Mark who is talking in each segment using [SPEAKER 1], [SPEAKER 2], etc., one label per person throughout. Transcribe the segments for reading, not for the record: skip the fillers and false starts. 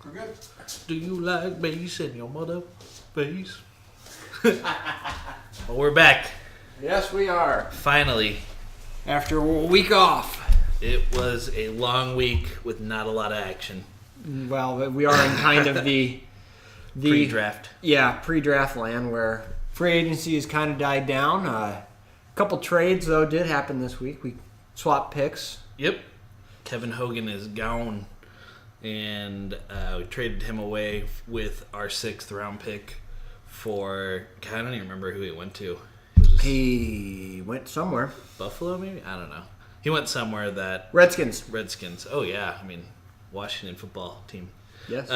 [SPEAKER 1] We're good.
[SPEAKER 2] Do you like bass in your mother face? Well, we're back.
[SPEAKER 1] Yes, we are.
[SPEAKER 2] Finally.
[SPEAKER 1] After a week off.
[SPEAKER 2] It was a long week with not a lot of action.
[SPEAKER 1] Well, we are in kind of the
[SPEAKER 2] Pre-draft.
[SPEAKER 1] Yeah, pre-draft land where free agency has kind of died down. A couple trades, though, did happen this week. We swapped picks.
[SPEAKER 2] Yep. Kevin Hogan is gone. And we traded him away with our 6th round pick for... I don't even remember who he went to.
[SPEAKER 1] He went somewhere.
[SPEAKER 2] Buffalo, maybe? I don't know. He went somewhere that...
[SPEAKER 1] Redskins.
[SPEAKER 2] Oh, yeah. I mean, Washington football team.
[SPEAKER 1] Yes.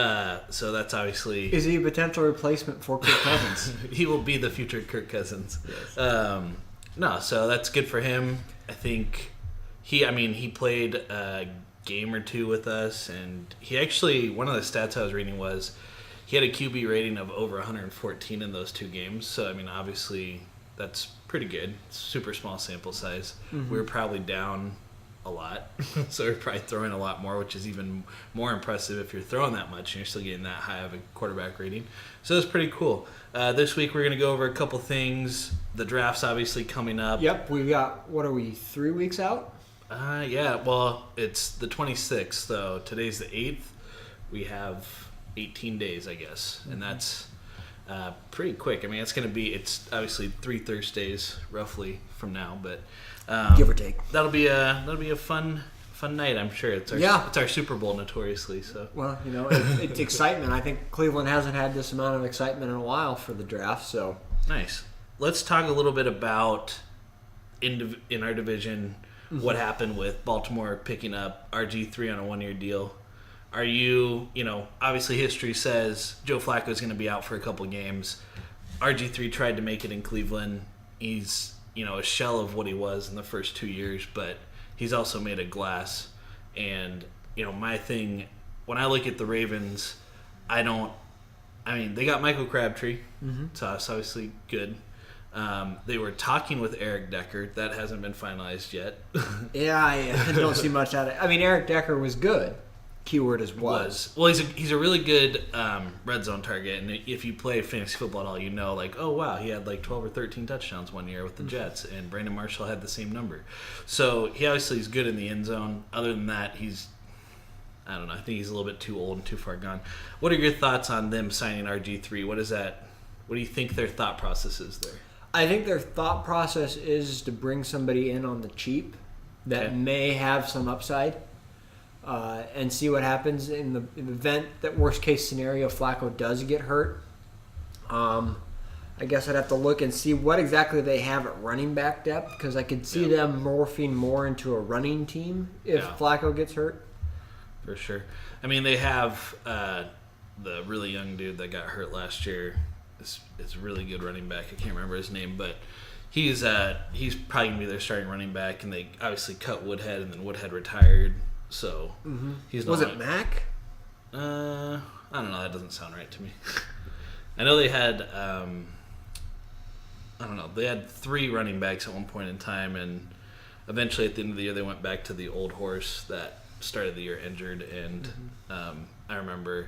[SPEAKER 2] So that's obviously...
[SPEAKER 1] Is he a potential replacement for Kirk Cousins?
[SPEAKER 2] He will be the future Kirk Cousins.
[SPEAKER 1] Yes.
[SPEAKER 2] No, so that's good for him. I think he played a game or two with us, and he actually, one of the stats I was reading was he had a QB rating of over 114 in those 2 games. So, I mean, obviously that's pretty good. Super small sample size. Mm-hmm. We were probably down a lot, so we're probably throwing a lot more, which is even more impressive if you're throwing that much and you're still getting that high of a quarterback rating. So it's pretty cool. This week we're going to go over a couple things. The draft's obviously coming up.
[SPEAKER 1] Yep, we got, 3 weeks out?
[SPEAKER 2] Yeah, well, it's the 26th, so today's the 8th. We have 18 days, I guess, and that's pretty quick. I mean, it's obviously 3 Thursdays roughly from now, but
[SPEAKER 1] give or take.
[SPEAKER 2] That'll be a fun night, I'm sure. It's our Super Bowl notoriously. So
[SPEAKER 1] well, it's excitement. I think Cleveland hasn't had this amount of excitement in a while for the draft. So
[SPEAKER 2] nice. Let's talk a little bit about in our division what happened with Baltimore picking up RG3 on a 1-year deal. Are you, obviously history says Joe Flacco is going to be out for a couple games. RG3 tried to make it in Cleveland. He's a shell of what he was in the first 2 years, but he's also made of glass. And, my thing, when I look at the Ravens, they got Michael Crabtree, so that's obviously good. They were talking with Eric Decker. That hasn't been finalized yet. Yeah,
[SPEAKER 1] I don't see much out of it. I mean, Eric Decker was good. Keyword is was.
[SPEAKER 2] Well, he's a really good red zone target, and if you play fantasy football at all, oh wow, he had 12 or 13 touchdowns 1 year with the Jets, and Brandon Marshall had the same number. So he obviously is good in the end zone. Other than that, I don't know. I think he's a little bit too old and too far gone. What are your thoughts on them signing RG3? What do you think their thought process is there?
[SPEAKER 1] I think their thought process is to bring somebody in on the cheap that may have some upside. And see what happens in the event that worst case scenario Flacco does get hurt. I guess I'd have to look and see what exactly they have at running back depth, because I could see them morphing more into a running team if Flacco gets hurt.
[SPEAKER 2] For sure. I mean, they have the really young dude that got hurt last year. It's a really good running back. I can't remember his name, but he's probably going to be their starting running back, and they obviously cut Woodhead, and then Woodhead retired. So he's not.
[SPEAKER 1] Was it Mac?
[SPEAKER 2] I don't know. That doesn't sound right to me. I know they had. They had 3 running backs at one point in time, and eventually at the end of the year they went back to the old horse that started the year injured. And I remember,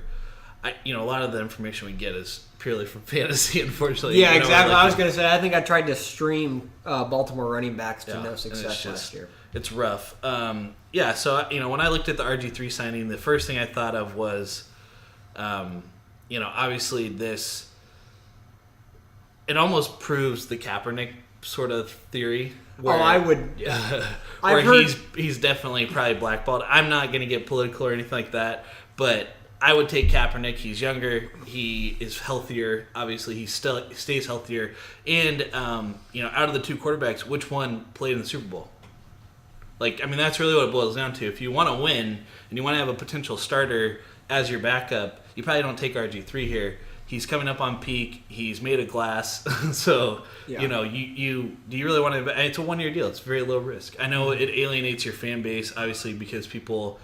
[SPEAKER 2] a lot of the information we get is purely from fantasy, unfortunately.
[SPEAKER 1] Yeah, exactly. I was going to say, I think I tried to stream Baltimore running backs to no success last year.
[SPEAKER 2] It's rough. So, when I looked at the RG3 signing, the first thing I thought of was, obviously it almost proves the Kaepernick sort of theory. Where,
[SPEAKER 1] I would.
[SPEAKER 2] Where he's definitely probably blackballed. I'm not going to get political or anything like that, but I would take Kaepernick. He's younger. He is healthier. Obviously, he still stays healthier. And, out of the 2 quarterbacks, which one played in the Super Bowl? That's really what it boils down to. If you want to win and you want to have a potential starter as your backup, you probably don't take RG3 here. He's coming up on peak. He's made of glass. So, do you really want to... It's a 1-year deal. It's very low risk. I know it alienates your fan base, obviously, because people,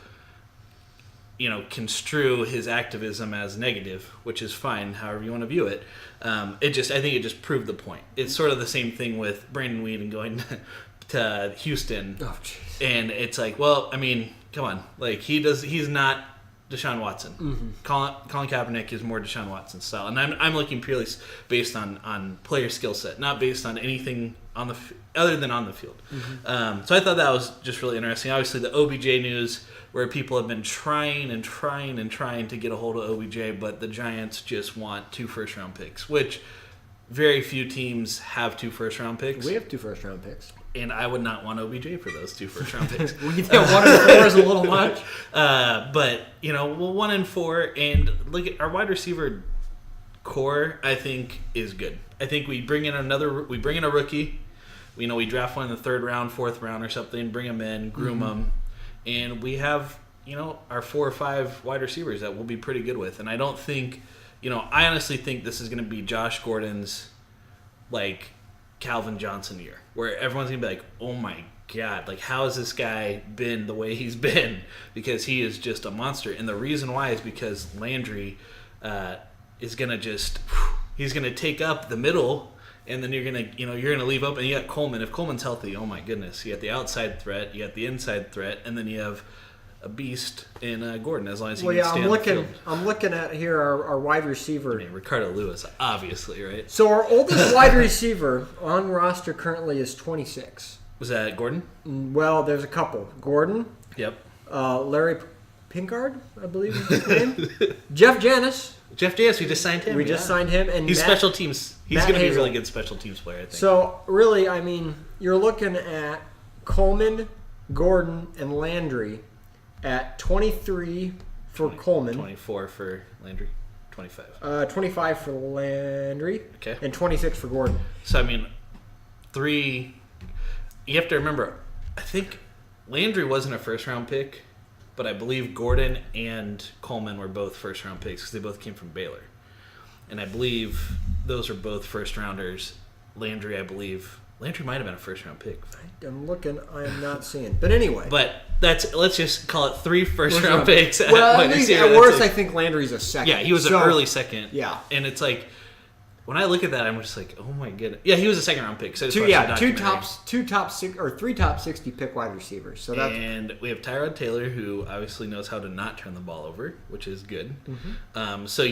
[SPEAKER 2] construe his activism as negative, which is fine, however you want to view it. I think it just proved the point. It's sort of the same thing with Brandon Weeden going to Houston.
[SPEAKER 1] Oh, jeez.
[SPEAKER 2] And it's come on. He's not Deshaun Watson.
[SPEAKER 1] Mm-hmm.
[SPEAKER 2] Colin Kaepernick is more Deshaun Watson style, and I'm looking purely based on player skill set, not based on anything on the other than on the field.
[SPEAKER 1] Mm-hmm.
[SPEAKER 2] So I thought that was just really interesting. Obviously, the OBJ news, where people have been trying to get a hold of OBJ, but the Giants just want 2 first-round picks, which very few teams have 2 first-round picks.
[SPEAKER 1] We have 2 first-round picks.
[SPEAKER 2] And I would not want OBJ for those 2 first-round picks.
[SPEAKER 1] We think 1 and 4 is a little much.
[SPEAKER 2] But, 1 and 4, and look at our wide receiver core, I think, is good. I think we bring in a rookie. We draft one in the 3rd round, 4th round or something, bring him in, groom him, and we have, our 4 or 5 wide receivers that we'll be pretty good with. And I don't think, I honestly think this is going to be Josh Gordon's, Calvin Johnson year, where everyone's going to be like, oh my God, how has this guy been the way he's been? Because he is just a monster. And the reason why is because Landry is going to he's going to take up the middle, and then you're going to leave open. And you got Coleman. If Coleman's healthy, oh my goodness, you got the outside threat, you got the inside threat, and then you have a beast in Gordon, as long as he can stay on the field.
[SPEAKER 1] I'm looking at here our wide receiver.
[SPEAKER 2] Ricardo Lewis, obviously, right?
[SPEAKER 1] So our oldest wide receiver on roster currently is 26.
[SPEAKER 2] Was that Gordon?
[SPEAKER 1] Well, there's a couple. Gordon.
[SPEAKER 2] Yep.
[SPEAKER 1] Larry Pinkard, I believe is his name. Jeff Janis.
[SPEAKER 2] Jeff Janis, we just signed him.
[SPEAKER 1] We just signed him. And
[SPEAKER 2] he's special teams. He's going to be a really good special teams player, I think.
[SPEAKER 1] So, really, you're looking at Coleman, Gordon, and Landry at 23 for Coleman.
[SPEAKER 2] 24 for Landry. 25.
[SPEAKER 1] 25 for Landry.
[SPEAKER 2] Okay.
[SPEAKER 1] And 26 for Gordon.
[SPEAKER 2] So, 3... You have to remember, I think Landry wasn't a first-round pick, but I believe Gordon and Coleman were both first-round picks because they both came from Baylor. And I believe those are both first-rounders. Landry might have been a first-round pick.
[SPEAKER 1] I'm looking. I am not seeing. But anyway.
[SPEAKER 2] But let's just call it 3 first-round picks.
[SPEAKER 1] Well, at worst, I think Landry's a second.
[SPEAKER 2] Yeah, he was an early second.
[SPEAKER 1] Yeah.
[SPEAKER 2] And it's when I look at that, I'm just like, oh my goodness. Yeah, he was a second-round pick. So
[SPEAKER 1] 3 top 60 pick wide receivers. So
[SPEAKER 2] and we have Tyrod Taylor, who obviously knows how to not turn the ball over, which is good. Mm-hmm. So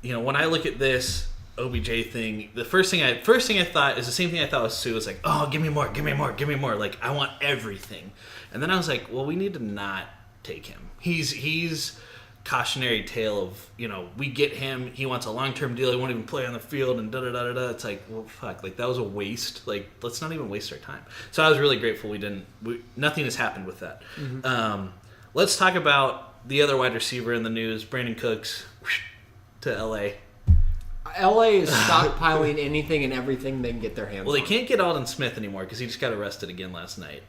[SPEAKER 2] when I look at this OBJ thing, the first thing I thought is the same thing I thought with Sue. It's like, oh, give me more. I want everything. And then I was like, well, we need to not take him. He's cautionary tale of, we get him, he wants a long-term deal, he won't even play on the field, and da-da-da-da-da. It's like, well, fuck, that was a waste. Let's not even waste our time. So I was really grateful nothing has happened with that. Mm-hmm. Let's talk about the other wide receiver in the news, Brandon Cooks, to L.A.
[SPEAKER 1] LA is stockpiling anything and everything they can get their hands on.
[SPEAKER 2] Well, they can't get Aldon Smith anymore because he just got arrested again last night.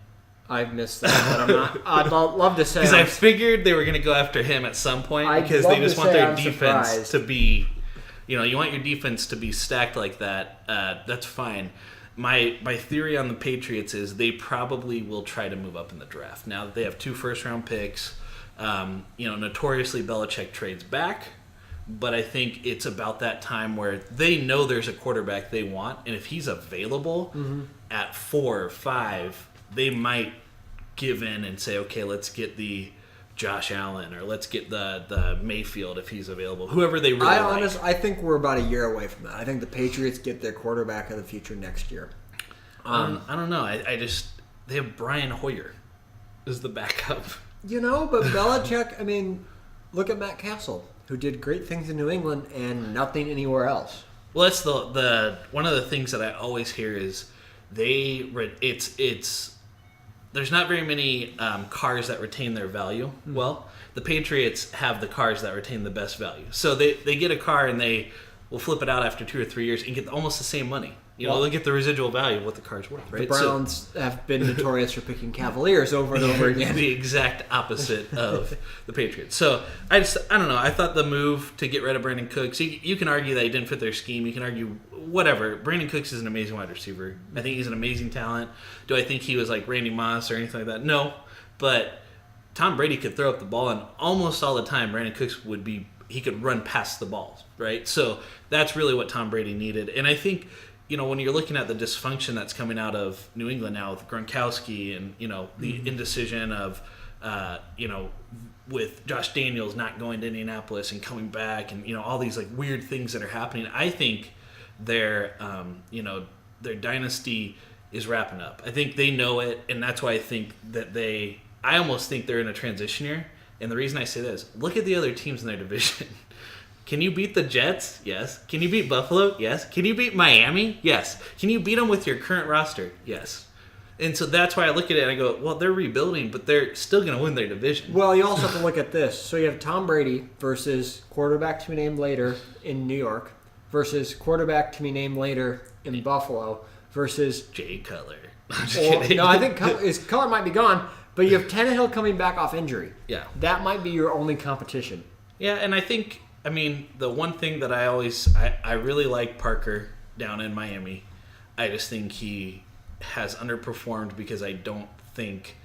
[SPEAKER 1] I've missed that, but I'm not. I'd love to say
[SPEAKER 2] because I figured they were going to go after him at some point because they just want their defense to be, you want your defense to be stacked like that. That's fine. My theory on the Patriots is they probably will try to move up in the draft. Now that they have 2 first-round picks, notoriously Belichick trades back, but I think it's about that time where they know there's a quarterback they want, and if he's available at 4 or 5. They might give in and say, okay, let's get the Josh Allen or let's get the Mayfield if he's available. Whoever they really like.
[SPEAKER 1] I think we're about a year away from that. I think the Patriots get their quarterback of the future next year.
[SPEAKER 2] I don't know. They have Brian Hoyer as the backup.
[SPEAKER 1] But Belichick, look at Matt Castle, who did great things in New England and nothing anywhere else.
[SPEAKER 2] Well, that's the one of the things that I always hear is there's not very many cars that retain their value. Mm-hmm. Well, the Patriots have the cars that retain the best value. So they get a car and they will flip it out after 2 or 3 years and get almost the same money. They'll get the residual value of what the car's worth, right?
[SPEAKER 1] The Browns have been notorious for picking Cavaliers over and over again.
[SPEAKER 2] The exact opposite of the Patriots. So I don't know. I thought the move to get rid of Brandon Cooks, you can argue that he didn't fit their scheme. You can argue whatever. Brandon Cooks is an amazing wide receiver. I think he's an amazing talent. Do I think he was like Randy Moss or anything like that? No. But Tom Brady could throw up the ball, and almost all the time Brandon Cooks he could run past the balls, right? So that's really what Tom Brady needed. And I think, when you're looking at the dysfunction that's coming out of New England now with Gronkowski and, the indecision of, with Josh Daniels not going to Indianapolis and coming back, and all these like weird things that are happening. I think their their dynasty is wrapping up. I think they know it, and that's why I think that I almost think they're in a transition year. And the reason I say that is, look at the other teams in their division. Can you beat the Jets? Yes. Can you beat Buffalo? Yes. Can you beat Miami? Yes. Can you beat them with your current roster? Yes. And so that's why I look at it and I go, well, they're rebuilding, but they're still going to win their division.
[SPEAKER 1] Well, you also have to look at this. So you have Tom Brady versus quarterback to be named later in New York versus quarterback to be named later in Buffalo versus
[SPEAKER 2] Jay Cutler.
[SPEAKER 1] No, I think his color might be gone, but you have Tannehill coming back off injury.
[SPEAKER 2] Yeah.
[SPEAKER 1] That might be your only competition.
[SPEAKER 2] Yeah, and I think, the one thing that I really like Parker down in Miami. I just think he has underperformed because I don't think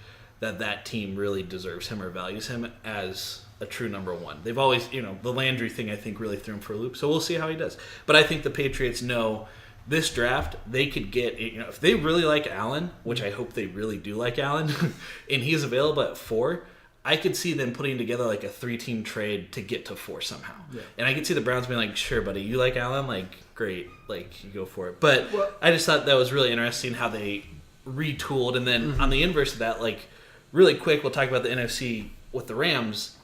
[SPEAKER 2] that team really deserves him or values him as a true number one. They've always, the Landry thing I think really threw him for a loop. So we'll see how he does. But I think the Patriots know this draft, they could get, if they really like Allen, which I hope they really do like Allen, and he's available at 4, I could see them putting together like a 3-team trade to get to 4 somehow. Yeah. And I could see the Browns being like, sure, buddy, you like Allen? Like, great. Like, you go for it. But I just thought that was really interesting how they retooled. And then on the inverse of that, like, really quick, we'll talk about the NFC with the Rams.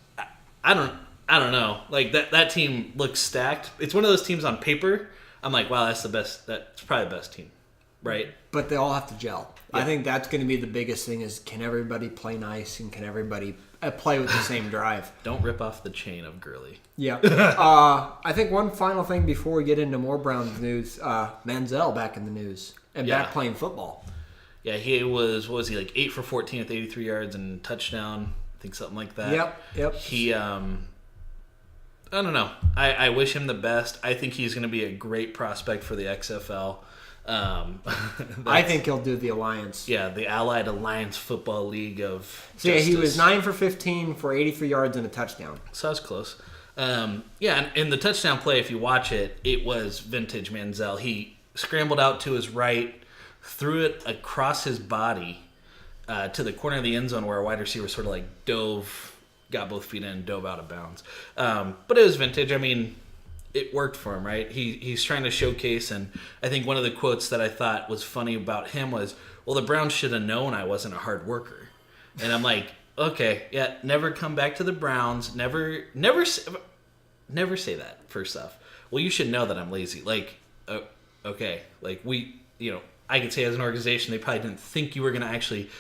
[SPEAKER 2] I don't know. Like, that team looks stacked. It's one of those teams on paper. I'm like, wow, that's probably the best team, right?
[SPEAKER 1] But they all have to gel.
[SPEAKER 2] Yeah.
[SPEAKER 1] I think that's going to be the biggest thing is, can everybody play nice and can everybody play with the same drive?
[SPEAKER 2] Don't rip off the chain of Gurley.
[SPEAKER 1] Yeah. I think one final thing before we get into more Browns news, Manziel back in the news and back playing football.
[SPEAKER 2] Yeah, he was, what was he, like 8 for 14 with 83 yards and touchdown, I think something like that.
[SPEAKER 1] Yep.
[SPEAKER 2] He, I don't know. I wish him the best. I think he's going to be a great prospect for the XFL.
[SPEAKER 1] I think he'll do the Alliance.
[SPEAKER 2] Yeah, the Allied Alliance Football League of
[SPEAKER 1] So yeah, he was 9 for 15 for 83 yards and a touchdown.
[SPEAKER 2] So that's close. And the touchdown play, if you watch it, it was vintage Manziel. He scrambled out to his right, threw it across his body to the corner of the end zone where a wide receiver sort of like got both feet in and dove out of bounds. But it was vintage. It worked for him, right? He's trying to showcase, and I think one of the quotes that I thought was funny about him was, well, the Browns should have known I wasn't a hard worker. And I'm like, okay, yeah, never come back to the Browns. Never say that, first off. Well, you should know that I'm lazy. Like, okay. Like, I could say as an organization, they probably didn't think you were going to actually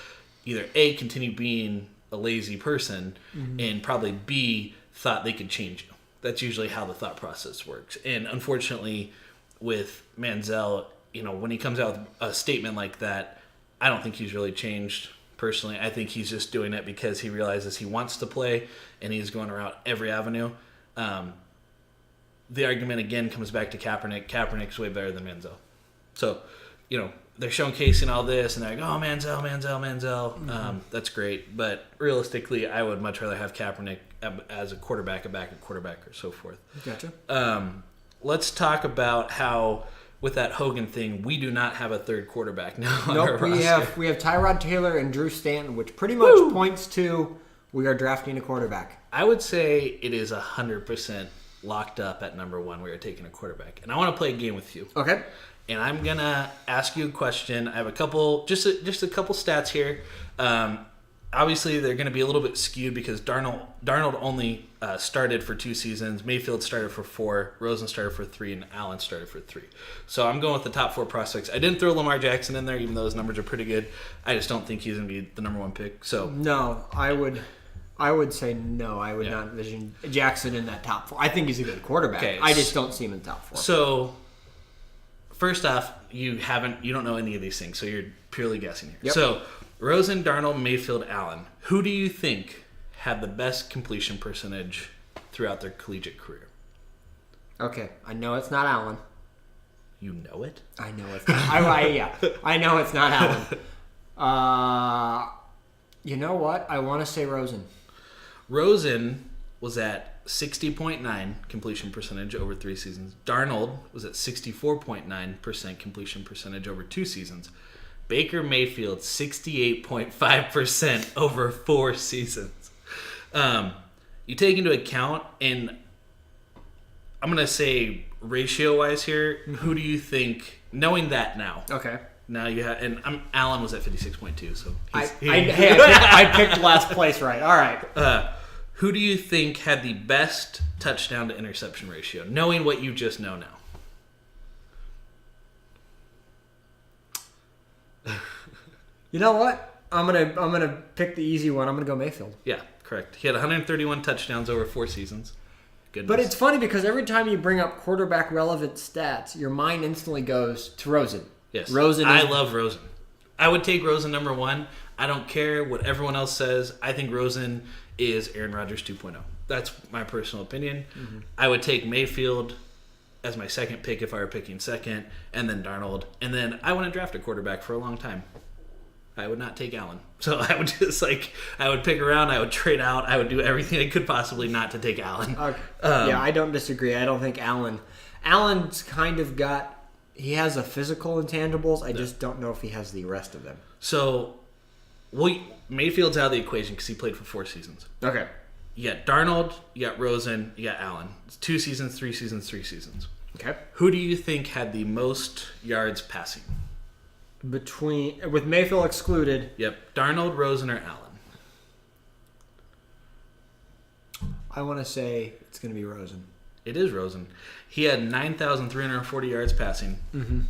[SPEAKER 2] either A, continue being a lazy person, and probably B, thought they could change you. That's usually how the thought process works. And unfortunately, with Manziel, when he comes out with a statement like that, I don't think he's really changed personally. I think he's just doing it because he realizes he wants to play, and he's going around every avenue. The argument, again, comes back to Kaepernick. Kaepernick's way better than Manziel. So, they're showcasing all this, and they're like, oh, Manziel. That's great. But realistically, I would much rather have Kaepernick as a quarterback, a backup quarterback, or so forth.
[SPEAKER 1] Gotcha.
[SPEAKER 2] Let's talk about how, with that Hogan thing, we do not have a third quarterback now on our
[SPEAKER 1] Nope,
[SPEAKER 2] roster.
[SPEAKER 1] we have Tyrod Taylor and Drew Stanton, which pretty much points to we are drafting a quarterback.
[SPEAKER 2] I would say it is 100% locked up at number 1. We are taking a quarterback. And I want to play a game with you.
[SPEAKER 1] Okay.
[SPEAKER 2] And I'm going to ask you a question. I have a couple, just a couple stats here. Obviously, they're going to be a little bit skewed because Darnold only started for 2 seasons. Mayfield started for 4. Rosen started for 3. And Allen started for 3. So I'm going with the top 4 prospects. I didn't throw Lamar Jackson in there, even though his numbers are pretty good. I just don't think he's going to be the number 1 pick. So
[SPEAKER 1] No, I would say no. I would not envision Jackson in that top 4. I think he's a good quarterback.
[SPEAKER 2] Okay,
[SPEAKER 1] I just don't see him in top 4.
[SPEAKER 2] So first off, you don't know any of these things, so you're purely guessing here.
[SPEAKER 1] Yep.
[SPEAKER 2] So Rosen, Darnold, Mayfield, Allen. Who do you think had the best completion percentage throughout their collegiate career?
[SPEAKER 1] Okay, I know it's not Allen.
[SPEAKER 2] You know it?
[SPEAKER 1] I know it's not. I know it's not Allen. You know what? I want to say Rosen.
[SPEAKER 2] Rosen was at 60.9 completion percentage over 3 seasons. Darnold was at 64.9% completion percentage over 2 seasons. Baker Mayfield, 68.5% over 4 seasons. you take into account, and I'm going to say ratio-wise here, who do you think, knowing that now,
[SPEAKER 1] Okay.
[SPEAKER 2] now you have, and Allen was at 56.2, so
[SPEAKER 1] I picked last place right. All right.
[SPEAKER 2] who do you think had the best touchdown to interception ratio, knowing what you just know now?
[SPEAKER 1] You know what? I'm gonna pick the easy one. I'm gonna go Mayfield.
[SPEAKER 2] Yeah, correct. He had 131 touchdowns over 4 seasons. Goodness.
[SPEAKER 1] But it's funny because every time you bring up quarterback relevant stats, your mind instantly goes to Rosen.
[SPEAKER 2] Yes.
[SPEAKER 1] Rosen.
[SPEAKER 2] I love Rosen. I would take Rosen number 1. I don't care what everyone else says. I think Rosen is Aaron Rodgers 2.0. That's my personal opinion. Mm-hmm. I would take Mayfield as my second pick if I were picking second, and then Darnold. And then I want to draft a quarterback for a long time. I would not take Allen. So I would just I would pick around, I would trade out, I would do everything I could possibly not to take Allen.
[SPEAKER 1] Okay. Yeah, I don't disagree. I don't think Allen's kind of he has a physical intangibles. I just don't know if he has the rest of them.
[SPEAKER 2] So, Mayfield's out of the equation because he played for 4 seasons.
[SPEAKER 1] Okay.
[SPEAKER 2] You got Darnold, you got Rosen, you got Allen. It's 2 seasons, 3 seasons, 3 seasons.
[SPEAKER 1] Okay.
[SPEAKER 2] Who do you think had the most yards passing?
[SPEAKER 1] With Mayfield excluded.
[SPEAKER 2] Yep. Darnold, Rosen, or Allen?
[SPEAKER 1] I want to say it's going to be Rosen.
[SPEAKER 2] It is Rosen. He had 9,340 yards passing.
[SPEAKER 1] Mm-hmm.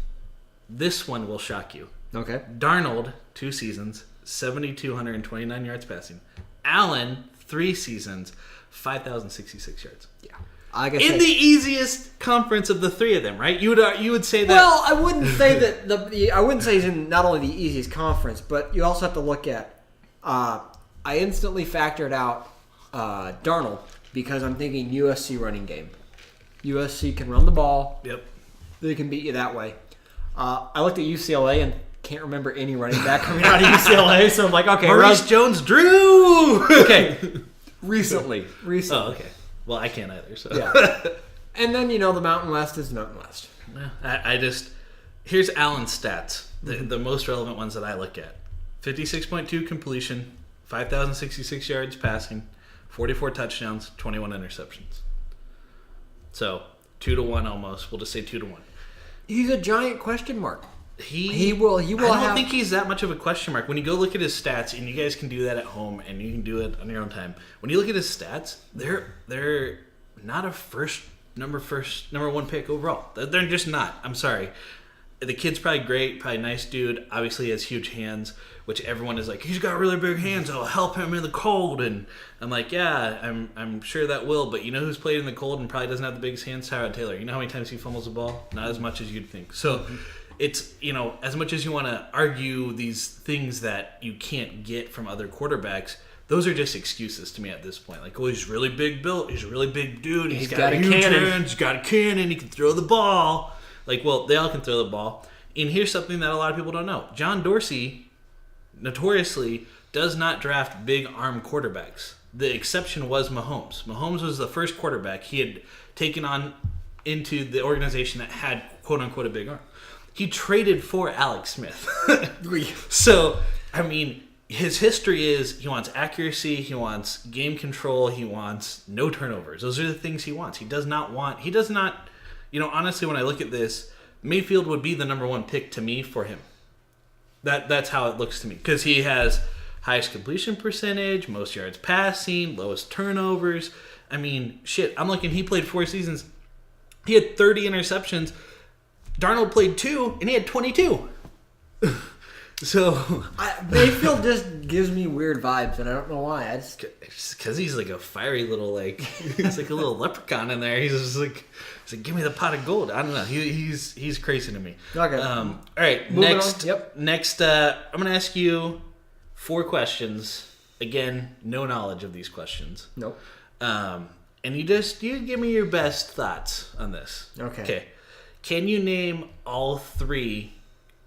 [SPEAKER 2] This one will shock you.
[SPEAKER 1] Okay.
[SPEAKER 2] Darnold, 2 seasons, 7,229 yards passing. Allen, 3 seasons, 5,066 yards.
[SPEAKER 1] Yeah.
[SPEAKER 2] In the easiest conference of the 3 of them, right? You would say that.
[SPEAKER 1] Well, I wouldn't say that I wouldn't say he's in not only the easiest conference, but you also have to look at. I instantly factored out Darnold because I'm thinking USC running game. USC can run the ball.
[SPEAKER 2] Yep.
[SPEAKER 1] They can beat you that way. I looked at UCLA and can't remember any running back coming out of UCLA, so I'm like, okay,
[SPEAKER 2] Maurice Jones-Drew.
[SPEAKER 1] Okay, recently.
[SPEAKER 2] Oh, okay. Well, I can't either. So
[SPEAKER 1] yeah. And then the Mountain West is Mountain West.
[SPEAKER 2] Here's Allen's stats, the most relevant ones that I look at: 56.2 completion, 5,066 yards passing, 44 touchdowns, 21 interceptions. So 2-1 almost. We'll just say 2-1.
[SPEAKER 1] He's a giant question mark.
[SPEAKER 2] He
[SPEAKER 1] will.
[SPEAKER 2] I don't think he's that much of a question mark. When you go look at his stats, and you guys can do that at home, and you can do it on your own time. When you look at his stats, they're not a number 1 pick overall. They're just not. I'm sorry. The kid's probably great, probably nice dude. Obviously, he has huge hands, which everyone is like, he's got really big hands. It'll help him in the cold. And I'm like, yeah, I'm sure that will. But you know who's played in the cold and probably doesn't have the biggest hands? Tyrod Taylor. You know how many times he fumbles the ball? Not as much as you'd think. So. Mm-hmm. It's, as much as you want to argue these things that you can't get from other quarterbacks, those are just excuses to me at this point. Like, oh, he's really big built. He's a really big dude. He's got a huge cannon. He's got a cannon. He can throw the ball. Like, well, they all can throw the ball. And here's something that a lot of people don't know. John Dorsey, notoriously, does not draft big arm quarterbacks. The exception was Mahomes. Mahomes was the first quarterback he had taken on into the organization that had, quote-unquote, a big arm. He traded for Alex Smith. So, I mean, his history is he wants accuracy, he wants game control, he wants no turnovers. Those are the things he wants. He does not, honestly, when I look at this, Mayfield would be the number 1 pick to me for him. That's how it looks to me. Because he has highest completion percentage, most yards passing, lowest turnovers. I mean, shit, I'm looking, he played 4 seasons. He had 30 interceptions. Darnold played 2, and he had 22. So
[SPEAKER 1] Mayfield just gives me weird vibes, and I don't know why. It's
[SPEAKER 2] because he's like a fiery little, he's like a little leprechaun in there. He's just like, give me the pot of gold. I don't know. He's crazy to me.
[SPEAKER 1] Okay.
[SPEAKER 2] All right.
[SPEAKER 1] Moving
[SPEAKER 2] next.
[SPEAKER 1] on. Yep.
[SPEAKER 2] Next, I'm gonna ask you 4 questions. Again, no knowledge of these questions.
[SPEAKER 1] Nope.
[SPEAKER 2] And you give me your best thoughts on this.
[SPEAKER 1] Okay.
[SPEAKER 2] Can you name all 3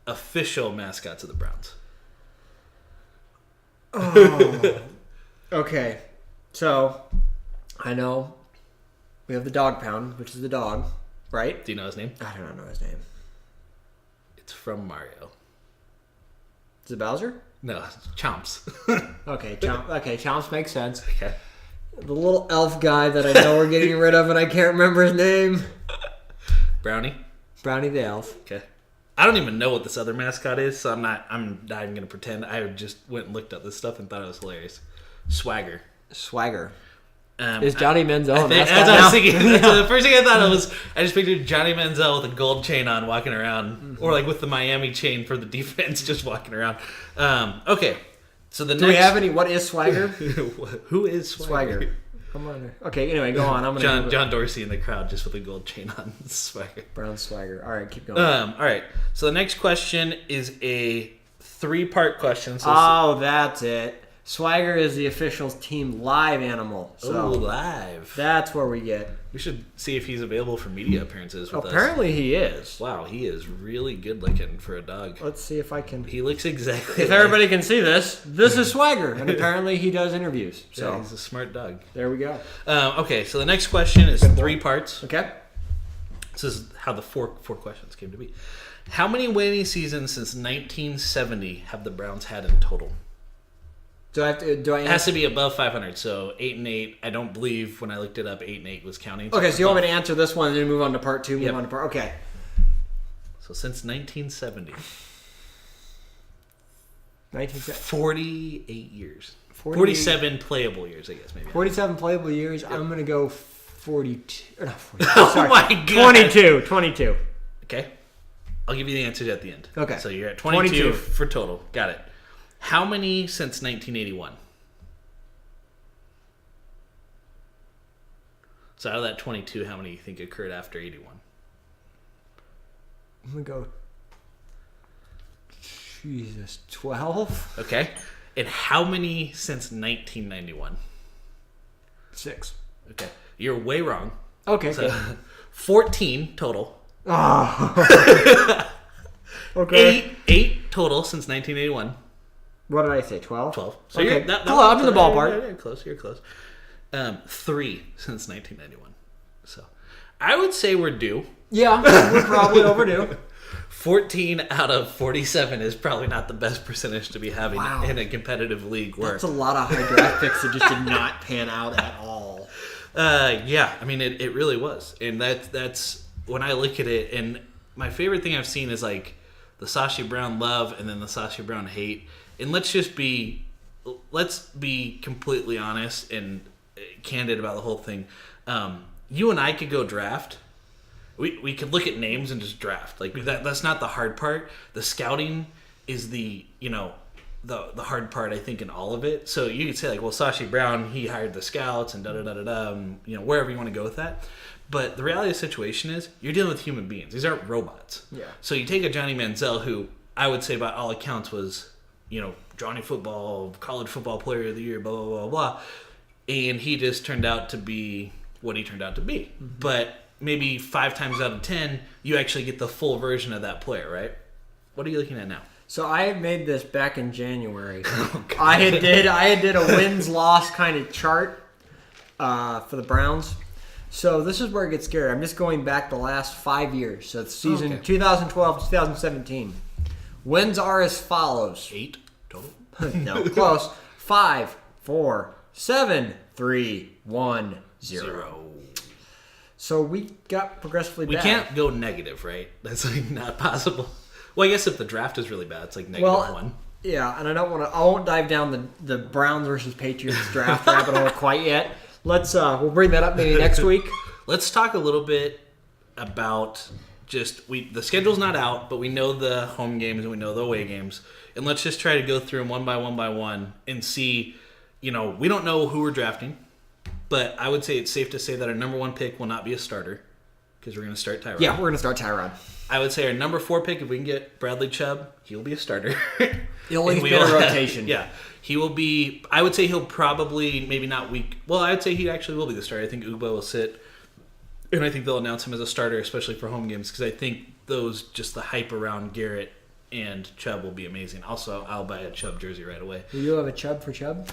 [SPEAKER 2] official mascots of the Browns?
[SPEAKER 1] Oh. Okay. So, I know we have the dog pound, which is the dog, right?
[SPEAKER 2] Do you know his name?
[SPEAKER 1] I do not know his name.
[SPEAKER 2] It's from Mario.
[SPEAKER 1] Is it Bowser?
[SPEAKER 2] No, Chomps.
[SPEAKER 1] Okay, Chomps makes sense.
[SPEAKER 2] Okay.
[SPEAKER 1] The little elf guy that I know we're getting rid of, and I can't remember his name.
[SPEAKER 2] Brownie.
[SPEAKER 1] Brownie the elf.
[SPEAKER 2] Okay. I don't even know what this other mascot is, so I'm not even going to pretend. I just went and looked up this stuff and thought it was hilarious. Swagger.
[SPEAKER 1] Swagger. Is Johnny Manziel a
[SPEAKER 2] as
[SPEAKER 1] mascot
[SPEAKER 2] I
[SPEAKER 1] now?
[SPEAKER 2] was thinking, the first thing I thought was, I just pictured Johnny Manziel with a gold chain on walking around, or like with the Miami chain for the defense just walking around. Okay, so the
[SPEAKER 1] Do we have any? What is Swagger?
[SPEAKER 2] Who is
[SPEAKER 1] Swagger. Come on. Okay. Anyway, go on. I'm gonna
[SPEAKER 2] John Dorsey in the crowd just with a gold chain on. Swagger.
[SPEAKER 1] Brown Swagger. All right, keep going.
[SPEAKER 2] All right. So the next question is a 3-part question. So
[SPEAKER 1] Oh, that's it. Swagger is the official team live animal. So
[SPEAKER 2] live.
[SPEAKER 1] that's where we get.
[SPEAKER 2] We should see if he's available for media appearances with us.
[SPEAKER 1] Apparently he is.
[SPEAKER 2] Wow, he is really good looking for a dog.
[SPEAKER 1] Let's see if I can.
[SPEAKER 2] He looks exactly.
[SPEAKER 1] If
[SPEAKER 2] like,
[SPEAKER 1] this is Swagger, and apparently he does interviews. So
[SPEAKER 2] yeah, he's a smart dog.
[SPEAKER 1] there we go.
[SPEAKER 2] Okay, so the next question is 3 parts.
[SPEAKER 1] Okay.
[SPEAKER 2] This is how the four questions came to be. How many winning seasons since 1970 have the Browns had in total?
[SPEAKER 1] Do I have to? Do I?
[SPEAKER 2] It has to be above 500. So 8-8. I don't believe when I looked it up, 8-8 was counting.
[SPEAKER 1] Okay, so you want me to answer this one and then move on to part 2? Move
[SPEAKER 2] Yep.
[SPEAKER 1] on to part. Okay.
[SPEAKER 2] So since 1970,
[SPEAKER 1] 1970.
[SPEAKER 2] 48 years.
[SPEAKER 1] 48
[SPEAKER 2] 47 playable years, I guess maybe.
[SPEAKER 1] 47 playable years. I'm gonna go 42. Or not 42.
[SPEAKER 2] Oh
[SPEAKER 1] Sorry.
[SPEAKER 2] my God.
[SPEAKER 1] 22.
[SPEAKER 2] Okay. I'll give you the answers at the end.
[SPEAKER 1] Okay.
[SPEAKER 2] So you're at 22
[SPEAKER 1] 22.
[SPEAKER 2] for total. Got it. How many since 1981? So out of that 22, how many do you think occurred after 81?
[SPEAKER 1] I'm gonna go. Jesus, 12.
[SPEAKER 2] Okay. And how many since 1991?
[SPEAKER 1] 6.
[SPEAKER 2] Okay. You're way wrong.
[SPEAKER 1] Okay.
[SPEAKER 2] So
[SPEAKER 1] Good.
[SPEAKER 2] 14 total.
[SPEAKER 1] Oh. Okay.
[SPEAKER 2] Eight total since 1981.
[SPEAKER 1] What did I say? 12.
[SPEAKER 2] 12. So
[SPEAKER 1] Okay.
[SPEAKER 2] you're that
[SPEAKER 1] Cool, I'm in the ballpark.
[SPEAKER 2] You're close. You're close. 3 since 1991. So I would say we're due.
[SPEAKER 1] Yeah, we're probably overdue.
[SPEAKER 2] 14 out of 47 is probably not the best percentage to be having
[SPEAKER 1] Wow.
[SPEAKER 2] in a competitive league. Where,
[SPEAKER 1] That's a lot of high draft picks that just did not pan out at all.
[SPEAKER 2] yeah, I mean it really was, and that's when I look at it. And my favorite thing I've seen is like the Sashi Brown love and then the Sashi Brown hate. And let's be completely honest and candid about the whole thing. You and I could go draft. We could look at names and just draft. Like that's not the hard part. The scouting is the hard part, I think, in all of it. So you could say like, well, Sashi Brown, he hired the scouts and wherever you want to go with that. But the reality of the situation is you're dealing with human beings. These aren't robots.
[SPEAKER 1] Yeah.
[SPEAKER 2] So you take a Johnny Manziel, who I would say by all accounts was, Johnny Football, college football player of the year, blah, blah, blah, blah. And he just turned out to be what he turned out to be. Mm-hmm. But maybe 5 times out of 10, you actually get the full version of that player, right? What are you looking at now?
[SPEAKER 1] So I made this back in January. I did a wins-loss kind of chart for the Browns. So this is where it gets scary. I'm just going back the last 5 years. So it's season 2012 to 2017. Wins are as follows.
[SPEAKER 2] 8 total?
[SPEAKER 1] No, close. 5, 4, 7, 3, 1, 0. So we got progressively
[SPEAKER 2] We
[SPEAKER 1] bad.
[SPEAKER 2] can't go negative, right? That's like not possible. Well, I guess if the draft is really bad, it's like -1.
[SPEAKER 1] Yeah, and I won't dive down the Browns versus Patriots draft rabbit hole quite yet. We'll bring that up maybe next week.
[SPEAKER 2] Let's talk a little bit about the schedule's not out, but we know the home games and we know the away games. And let's just try to go through them one by one and see, we don't know who we're drafting, but I would say it's safe to say that our number 1 pick will not be a starter because we're going to start Tyrod.
[SPEAKER 1] Yeah, we're going to start Tyrod.
[SPEAKER 2] I would say our number 4 pick, if we can get Bradley Chubb, he'll be a starter.
[SPEAKER 1] He'll at least be in a rotation.
[SPEAKER 2] Yeah. He will be, I would say he'll probably, maybe not week. Well, I would say he actually will be the starter. I think Ugbo will sit. And I think they'll announce him as a starter, especially for home games, because I think just the hype around Garrett and Chubb will be amazing. Also, I'll buy a Chubb jersey right away.
[SPEAKER 1] Do you have a Chubb for Chubb?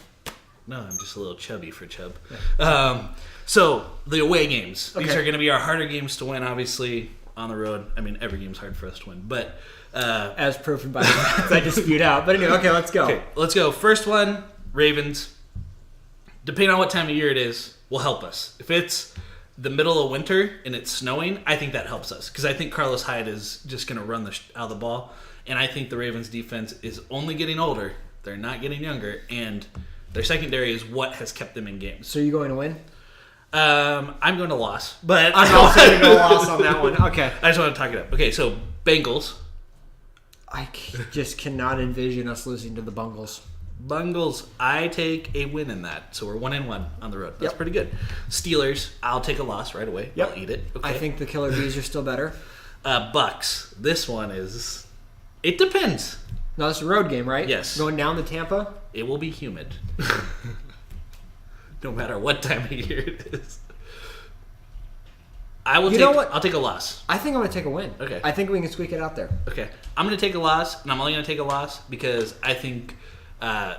[SPEAKER 2] No, I'm just a little chubby for Chubb. Yeah. So, the away games. These are going to be our harder games to win, obviously, on the road. I mean, every game's hard for us to win, but...
[SPEAKER 1] as proven by the facts I just spewed out. But anyway, okay, let's go.
[SPEAKER 2] Okay, let's go. First one, Ravens. depending on what time of year it is, will help us. If it's the middle of winter and it's snowing, I think that helps us because I think Carlos Hyde is just going to run out of the ball, and I think the Ravens defense is only getting older. They're not getting younger, and their secondary is what has kept them in games.
[SPEAKER 1] So you going to win?
[SPEAKER 2] I'm going to loss, but
[SPEAKER 1] I'm also going to go loss on that one. Okay.
[SPEAKER 2] I just want to talk it up. Okay, so Bengals.
[SPEAKER 1] Just cannot envision us losing to the Bungles.
[SPEAKER 2] Bungles, I take a win in that. So we're 1-1 on the road. That's
[SPEAKER 1] Yep.
[SPEAKER 2] pretty good. Steelers, I'll take a loss right away.
[SPEAKER 1] Yep.
[SPEAKER 2] I'll eat it. Okay.
[SPEAKER 1] I think the Killer Bees are still better.
[SPEAKER 2] Bucks. This one is. It depends.
[SPEAKER 1] No, it's a road game, right?
[SPEAKER 2] Yes.
[SPEAKER 1] Going down to Tampa?
[SPEAKER 2] It will be humid. No matter what time of year it is.
[SPEAKER 1] You know what?
[SPEAKER 2] I'll take a loss.
[SPEAKER 1] I think I'm going to take a win.
[SPEAKER 2] Okay.
[SPEAKER 1] I think we can squeak it out there.
[SPEAKER 2] Okay. I'm going to take a loss, and I'm only going to take a loss because I think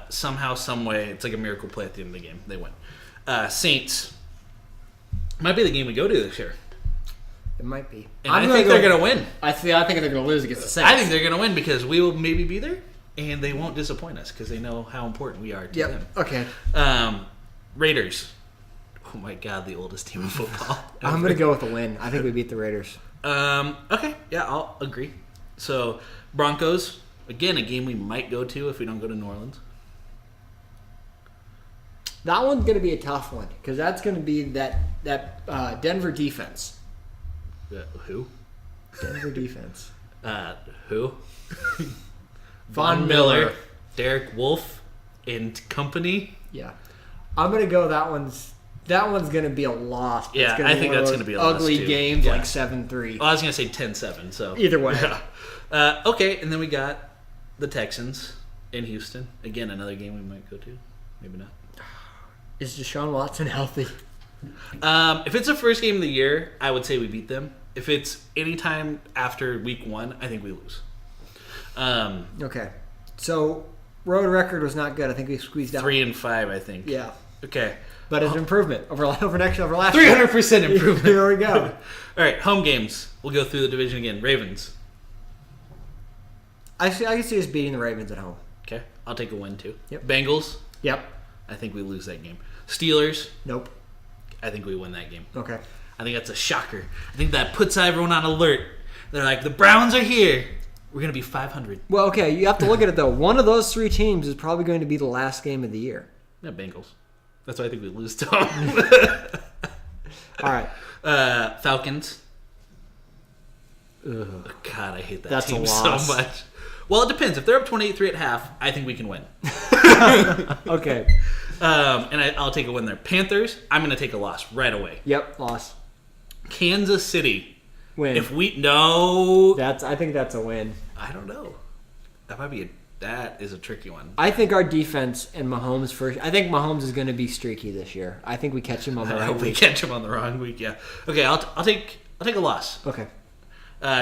[SPEAKER 2] somehow, some way, it's like a miracle play at the end of the game. They win. Saints. Might be the game we go to this year.
[SPEAKER 1] It might be.
[SPEAKER 2] And I think they're going to win.
[SPEAKER 1] I think they're going to lose against the Saints.
[SPEAKER 2] I think they're going to win because we will maybe be there, and they won't disappoint us because they know how important we are to them.
[SPEAKER 1] Okay.
[SPEAKER 2] Raiders. Oh my God, the oldest team in football.
[SPEAKER 1] I'm going to go with a win. I think we beat the Raiders.
[SPEAKER 2] Okay, yeah, I'll agree. So, Broncos, again, a game we might go to if we don't go to New Orleans.
[SPEAKER 1] That one's going to be a tough one because that's going to be that Denver defense.
[SPEAKER 2] Who?
[SPEAKER 1] Denver defense.
[SPEAKER 2] Who?
[SPEAKER 1] Von Miller.
[SPEAKER 2] Derek Wolfe and company.
[SPEAKER 1] Yeah. I'm going to go that one's going to be a loss.
[SPEAKER 2] Yeah, I think that's going to be a loss,
[SPEAKER 1] ugly
[SPEAKER 2] too.
[SPEAKER 1] games
[SPEAKER 2] Yeah.
[SPEAKER 1] like 7-3.
[SPEAKER 2] Well, I was going to say 10-7, so.
[SPEAKER 1] Either way.
[SPEAKER 2] Yeah. Okay, and then we got the Texans in Houston. Again, another game we might go to. Maybe not.
[SPEAKER 1] Is Deshaun Watson healthy?
[SPEAKER 2] If it's the first game of the year, I would say we beat them. If it's any time after week 1, I think we lose.
[SPEAKER 1] Okay. So, road record was not good. I think we squeezed out.
[SPEAKER 2] 3-5, I think.
[SPEAKER 1] Yeah.
[SPEAKER 2] Okay.
[SPEAKER 1] But it's an improvement over last year.
[SPEAKER 2] 300% improvement.
[SPEAKER 1] Here we go.
[SPEAKER 2] All right, home games. We'll go through the division again. Ravens.
[SPEAKER 1] I can see us beating the Ravens at home.
[SPEAKER 2] Okay. I'll take a win, too.
[SPEAKER 1] Yep.
[SPEAKER 2] Bengals.
[SPEAKER 1] Yep.
[SPEAKER 2] I think we lose that game. Steelers.
[SPEAKER 1] Nope.
[SPEAKER 2] I think we win that game.
[SPEAKER 1] Okay.
[SPEAKER 2] I think that's a shocker. I think that puts everyone on alert. They're like, the Browns are here. We're going to be 500.
[SPEAKER 1] Well, okay, you have to look at it, though. One of those three teams is probably going to be the last game of the year.
[SPEAKER 2] Yeah, Bengals. That's why I think we lose to them.
[SPEAKER 1] All right.
[SPEAKER 2] Falcons.
[SPEAKER 1] Ugh.
[SPEAKER 2] God, I hate that
[SPEAKER 1] That's a
[SPEAKER 2] team so
[SPEAKER 1] loss.
[SPEAKER 2] much. Well, it depends. If they're up 28-3 at half, I think we can win.
[SPEAKER 1] Okay.
[SPEAKER 2] And I'll take a win there. Panthers, I'm going to take a loss right away.
[SPEAKER 1] Yep, loss.
[SPEAKER 2] Kansas City.
[SPEAKER 1] Win.
[SPEAKER 2] If we no,
[SPEAKER 1] I think that's a win.
[SPEAKER 2] I don't know. That is a tricky one.
[SPEAKER 1] I think our defense and Mahomes first. I think Mahomes is going to be streaky this year. I think we catch him on the
[SPEAKER 2] I
[SPEAKER 1] right
[SPEAKER 2] hope we
[SPEAKER 1] week.
[SPEAKER 2] catch him on the wrong week. Yeah. Okay. I'll take a loss.
[SPEAKER 1] Okay.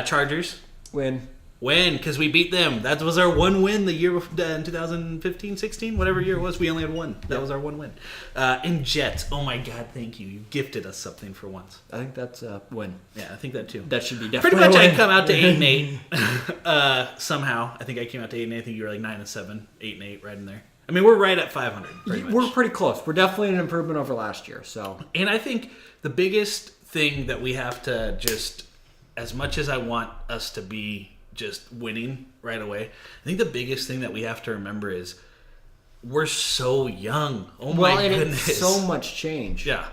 [SPEAKER 2] Chargers
[SPEAKER 1] Win.
[SPEAKER 2] win because we beat them. That was our one win the year in 2015-16, whatever year it was. We only had one. That was our one win. And Jets. Oh my God! Thank you. You gifted us something for once.
[SPEAKER 1] I think that's a win.
[SPEAKER 2] Yeah, I think that too.
[SPEAKER 1] That should be
[SPEAKER 2] Pretty
[SPEAKER 1] definitely
[SPEAKER 2] much,
[SPEAKER 1] a
[SPEAKER 2] I
[SPEAKER 1] win.
[SPEAKER 2] come out to 8-8 somehow. I think I came out to 8-8. I think you were like 9-7, 8-8, right in there. I mean, we're right at 500. Pretty much.
[SPEAKER 1] We're pretty close. We're definitely an improvement over last year. So
[SPEAKER 2] And I think the biggest thing that we have to just, as much as I want us to be just winning right away, I think the biggest thing that we have to remember is we're so young. Oh my
[SPEAKER 1] and
[SPEAKER 2] goodness.
[SPEAKER 1] it's so much change.
[SPEAKER 2] Yeah.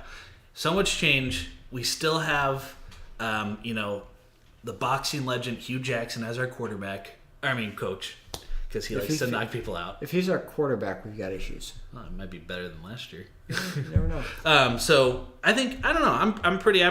[SPEAKER 2] So much change. We still have, the boxing legend Hugh Jackson as our coach, because he likes to knock people out.
[SPEAKER 1] If he's our quarterback, we've got issues.
[SPEAKER 2] Well, it might be better than last year.
[SPEAKER 1] You never know.
[SPEAKER 2] So I think I don't know. I'm pretty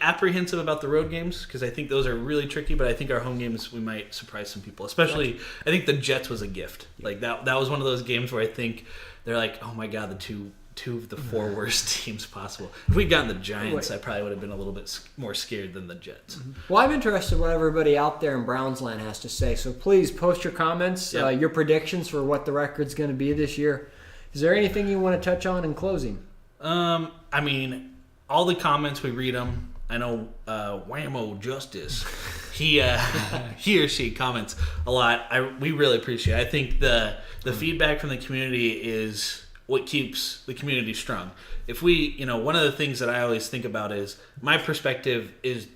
[SPEAKER 2] apprehensive about the road games because I think those are really tricky. But I think our home games we might surprise some people. Especially, I think the Jets was a gift. Like that was one of those games where I think they're like, oh my God, the two of the four worst teams possible. If we'd gotten the Giants, I probably would have been a little bit more scared than the Jets.
[SPEAKER 1] Well, I'm interested in what everybody out there in Brownsland has to say. So please post your comments,
[SPEAKER 2] Yep.
[SPEAKER 1] your predictions for what the record's going to be this year. Is there anything you want to touch on in closing?
[SPEAKER 2] I mean, all the comments, we read them. I know Whammo Justice, he or she comments a lot. We really appreciate it. I think the feedback from the community is what keeps the community strong. If we, one of the things that I always think about is my perspective is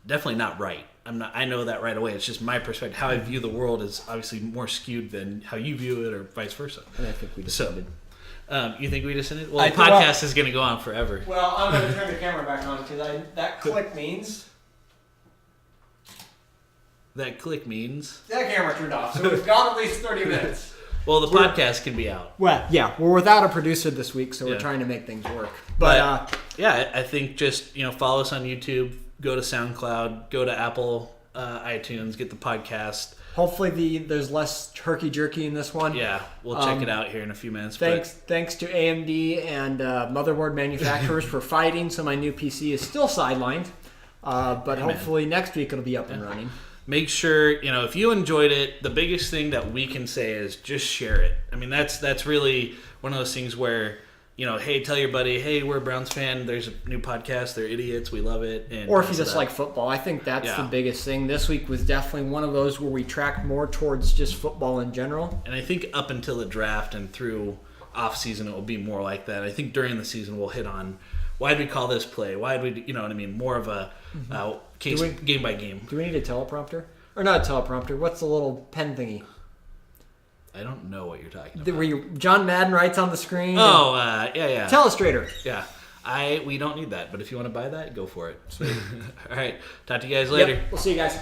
[SPEAKER 2] definitely not right. I know that right away. It's just my perspective. How I view the world is obviously more skewed than how you view it, or vice versa.
[SPEAKER 1] And I think we descended.
[SPEAKER 2] You think we descended? Well, the podcast is going to go on forever.
[SPEAKER 1] Well, I'm going to turn the camera back on because that click means
[SPEAKER 2] that click means
[SPEAKER 1] that camera turned off. So we've gone at least 30 minutes.
[SPEAKER 2] Well, the podcast can be out.
[SPEAKER 1] Well, yeah, we're without a producer this week, so we're trying to make things work. But
[SPEAKER 2] yeah, I think just follow us on YouTube, go to SoundCloud, go to Apple iTunes, get the podcast.
[SPEAKER 1] Hopefully there's less turkey jerky in this one.
[SPEAKER 2] Yeah, we'll check it out here in a few minutes.
[SPEAKER 1] Thanks to AMD and motherboard manufacturers for fighting, so my new PC is still sidelined. But hopefully next week it'll be up and running.
[SPEAKER 2] Make sure, if you enjoyed it, the biggest thing that we can say is just share it. I mean, that's really one of those things where, hey, tell your buddy, hey, we're a Browns fan. There's a new podcast. They're idiots. We love it.
[SPEAKER 1] Or if you just like football. I think that's the biggest thing. This week was definitely one of those where we tracked more towards just football in general.
[SPEAKER 2] And I think up until the draft and through off season, it will be more like that. I think during the season we'll hit on why did we call this play? Why did we, more of a case game by game.
[SPEAKER 1] Do we need a teleprompter? Or not a teleprompter. What's the little pen thingy?
[SPEAKER 2] I don't know what you're talking about.
[SPEAKER 1] Where John Madden writes on the screen?
[SPEAKER 2] Oh, yeah.
[SPEAKER 1] Telestrator.
[SPEAKER 2] Yeah. We don't need that, but if you want to buy that, go for it. All right. Talk to you guys later.
[SPEAKER 1] Yep. We'll see you guys.